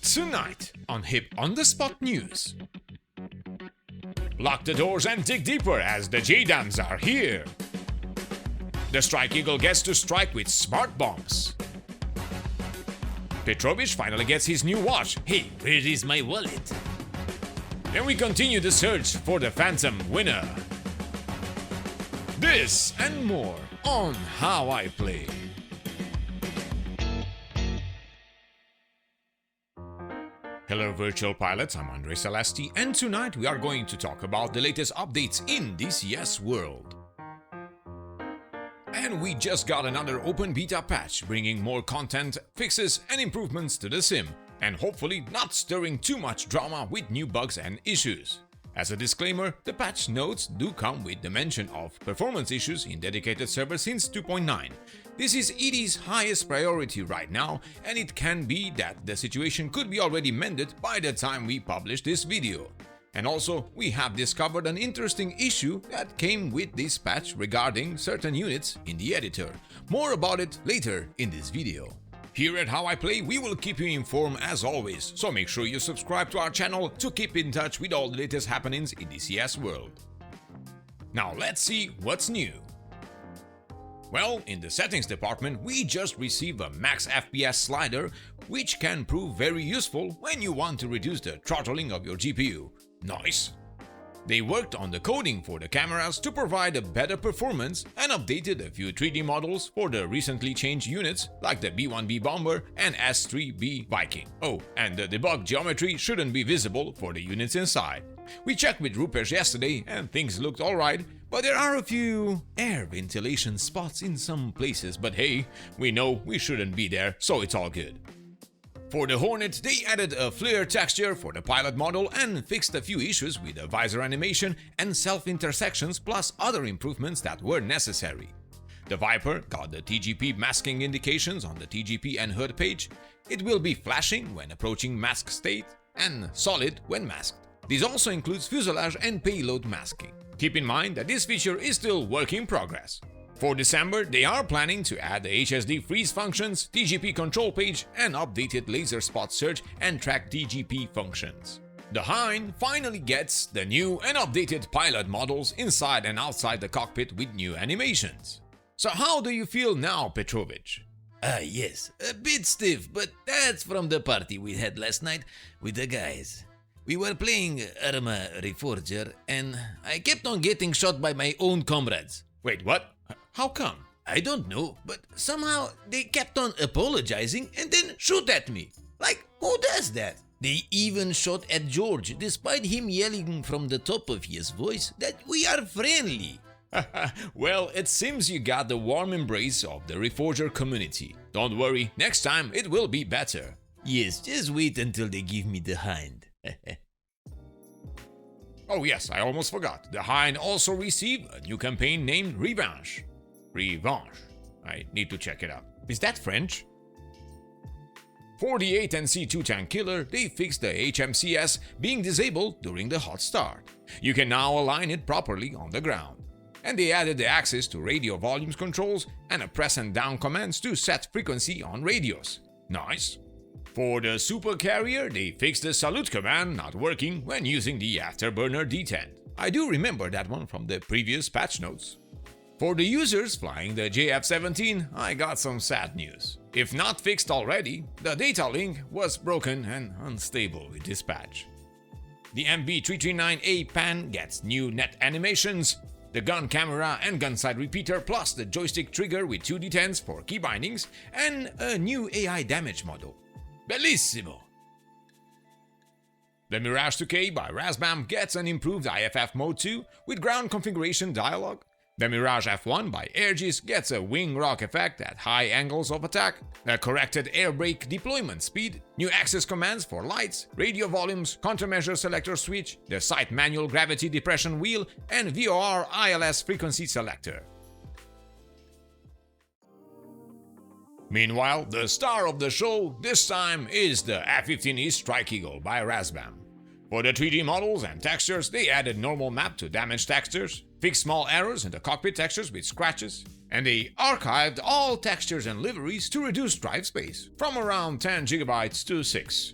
Tonight on Hip on the Spot News. Lock the doors and dig deeper as the JDAMs are here. The Strike Eagle gets to strike with smart bombs. Petrovich finally gets his new watch. Hey, where is my wallet? Then we continue the search for the Phantom winner. This and more on How I Play. Hello virtual pilots, I'm Andre Celesti, and tonight we are going to talk about the latest updates in DCS world. And we just got another open beta patch, bringing more content, fixes and improvements to the sim, and hopefully not stirring too much drama with new bugs and issues. As a disclaimer, the patch notes do come with the mention of performance issues in dedicated servers since 2.9. This is ED's highest priority right now, and it can be that the situation could be already mended by the time we publish this video. And also, we have discovered an interesting issue that came with this patch regarding certain units in the editor. More about it later in this video. Here at How I Play, we will keep you informed as always, so make sure you subscribe to our channel to keep in touch with all the latest happenings in the CS world. Now let's see what's new. Well, in the settings department, we just received a max FPS slider, which can prove very useful when you want to reduce the throttling of your GPU. Nice! They worked on the coding for the cameras to provide a better performance and updated a few 3D models for the recently changed units like the B-1B Bomber and S-3B Viking. Oh, and the debug geometry shouldn't be visible for the units inside. We checked with Rupesh yesterday and things looked alright, but there are a few air ventilation spots in some places, but hey, we know we shouldn't be there, so it's all good. For the Hornet, they added a flare texture for the pilot model and fixed a few issues with the visor animation and self-intersections plus other improvements that were necessary. The Viper got the TGP masking indications on the TGP and HUD page. It will be flashing when approaching mask state and solid when masked. This also includes fuselage and payload masking. Keep in mind that this feature is still work in progress. For December, they are planning to add the HSD freeze functions, TGP control page, and updated laser spot search and track TGP functions. The Hind finally gets the new and updated pilot models inside and outside the cockpit with new animations. So how do you feel now, Petrovich? Yes, a bit stiff, but that's from the party we had last night with the guys. We were playing Arma Reforger, and I kept on getting shot by my own comrades. Wait, what? How come? I don't know, but somehow they kept on apologizing and then shoot at me. Like, who does that? They even shot at George, despite him yelling from the top of his voice that we are friendly. Well, it seems you got the warm embrace of the Reforger community. Don't worry, next time it will be better. Yes, just wait until they give me the Hind. Oh yes, I almost forgot. The Hind also received a new campaign named Revanche. Revanche. I need to check it out. Is that French? For the 8NC2 tank killer, they fixed the HMCS being disabled during the hot start. You can now align it properly on the ground. And they added the access to radio volumes controls and a press and down commands to set frequency on radios. Nice. For the Super Carrier, they fixed the salute command not working when using the Afterburner D10. I do remember that one from the previous patch notes. For the users flying the JF-17, I got some sad news. If not fixed already, the data link was broken and unstable with this patch. The MB339A pan gets new net animations, the gun camera and gun side repeater plus the joystick trigger with 2 D10s for key bindings, and a new AI damage model. Bellissimo! The Mirage 2K by Razbam gets an improved IFF Mode 2 with ground configuration dialog. The Mirage F1 by Aegis gets a wing rock effect at high angles of attack, a corrected air brake deployment speed, new access commands for lights, radio volumes, countermeasure selector switch, the sight manual gravity depression wheel, and VOR ILS frequency selector. Meanwhile, the star of the show this time is the F-15E Strike Eagle by Razbam. For the 3D models and textures, they added normal map to damage textures, fixed small errors in the cockpit textures with scratches, and they archived all textures and liveries to reduce drive space from around 10 GB to 6.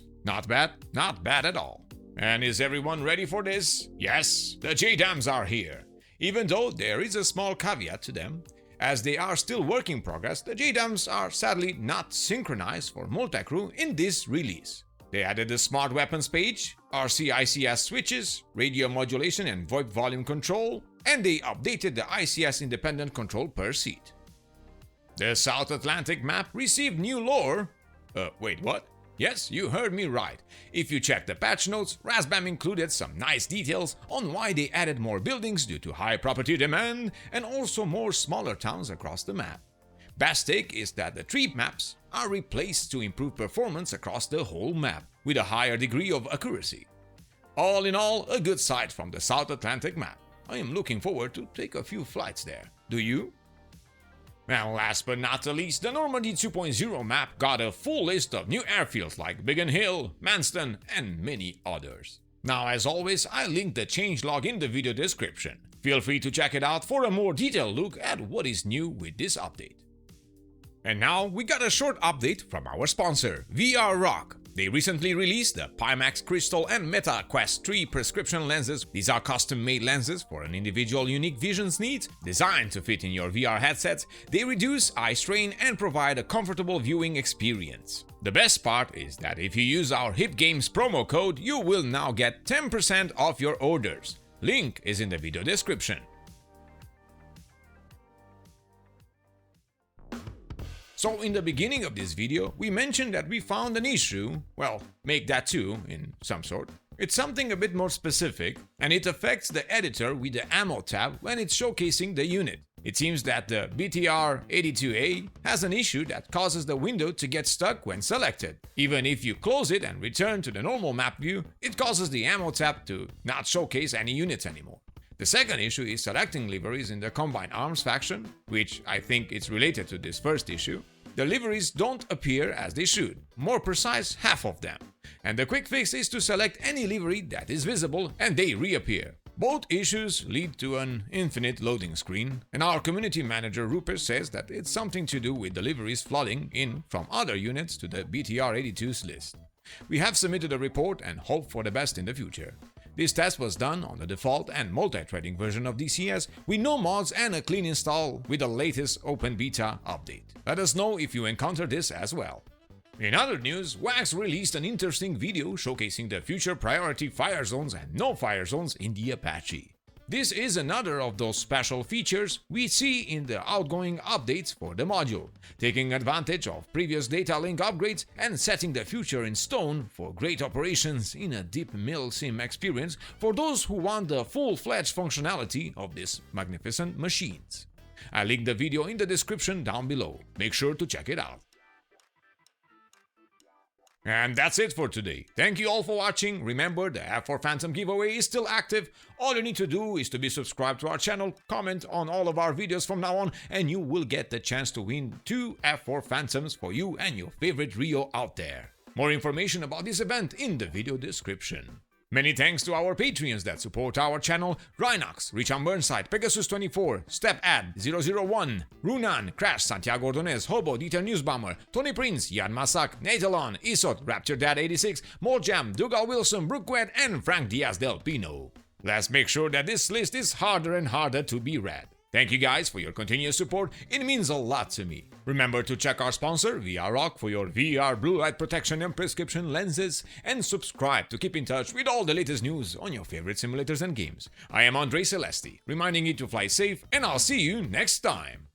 Not bad at all. And is everyone ready for this? Yes, the JDAMs are here. Even though there is a small caveat to them, as they are still work in progress, the JDAMs are sadly not synchronized for multi-crew in this release. They added the smart weapons page, RC-ICS switches, radio modulation and VoIP volume control, and they updated the ICS independent control per seat. The South Atlantic map received new lore. Wait, what? Yes, you heard me right. If you check the patch notes, RASBAM included some nice details on why they added more buildings due to high property demand and also more smaller towns across the map. Best take is that the tree maps are replaced to improve performance across the whole map with a higher degree of accuracy. All in all, a good sight from the South Atlantic map. I am looking forward to take a few flights there. Do you? And last but not the least, the Normandy 2.0 map got a full list of new airfields like Biggin Hill, Manston, and many others. Now, as always, I linked the changelog in the video description. Feel free to check it out for a more detailed look at what is new with this update. And now, we got a short update from our sponsor, VR Rock. They recently released the Pimax Crystal and Meta Quest 3 prescription lenses. These are custom-made lenses for an individual unique vision's needs, designed to fit in your VR headsets. They reduce eye strain and provide a comfortable viewing experience. The best part is that if you use our Hip Games promo code, you will now get 10% off your orders. Link is in the video description. So in the beginning of this video, we mentioned that we found an issue, well, make that too, in some sort. It's something a bit more specific, and it affects the editor with the ammo tab when it's showcasing the unit. It seems that the BTR-82A has an issue that causes the window to get stuck when selected. Even if you close it and return to the normal map view, it causes the ammo tab to not showcase any units anymore. The second issue is selecting liveries in the Combined Arms faction, which I think is related to this first issue. The liveries don't appear as they should, more precise, half of them. And the quick fix is to select any livery that is visible and they reappear. Both issues lead to an infinite loading screen, and our community manager Rupert says that it's something to do with the liveries flooding in from other units to the BTR-82's list. We have submitted a report and hope for the best in the future. This test was done on the default and multi-threading version of DCS with no mods and a clean install with the latest open beta update. Let us know if you encounter this as well. In other news, Wax released an interesting video showcasing the future priority fire zones and no fire zones in the Apache. This is another of those special features we see in the outgoing updates for the module, taking advantage of previous data link upgrades and setting the future in stone for great operations in a deep mill sim experience for those who want the full-fledged functionality of these magnificent machines. I linked the video in the description down below. Make sure to check it out. And that's it for today. Thank you all for watching. Remember, the F4 Phantom giveaway is still active. All you need to do is to be subscribed to our channel, comment on all of our videos from now on, and you will get the chance to win 2 F4 Phantoms for you and your favorite Rio out there. More information about this event in the video description. Many thanks to our Patreons that support our channel: Rhinox, Richard Burnside, Pegasus24, StepAd001, Runan, Crash, Santiago Ordonez, Hobo, Dieter Newsbomber, Tony Prince, Jan Masak, Natalon, Isot, RaptureDad86, Moljam, Dougal Wilson, Brookwed, and Frank Diaz del Pino. Let's make sure that this list is harder and harder to be read. Thank you guys for your continuous support, it means a lot to me. Remember to check our sponsor, VR Rock, for your VR blue light protection and prescription lenses, and subscribe to keep in touch with all the latest news on your favorite simulators and games. I am Andre Celesti, reminding you to fly safe, and I'll see you next time.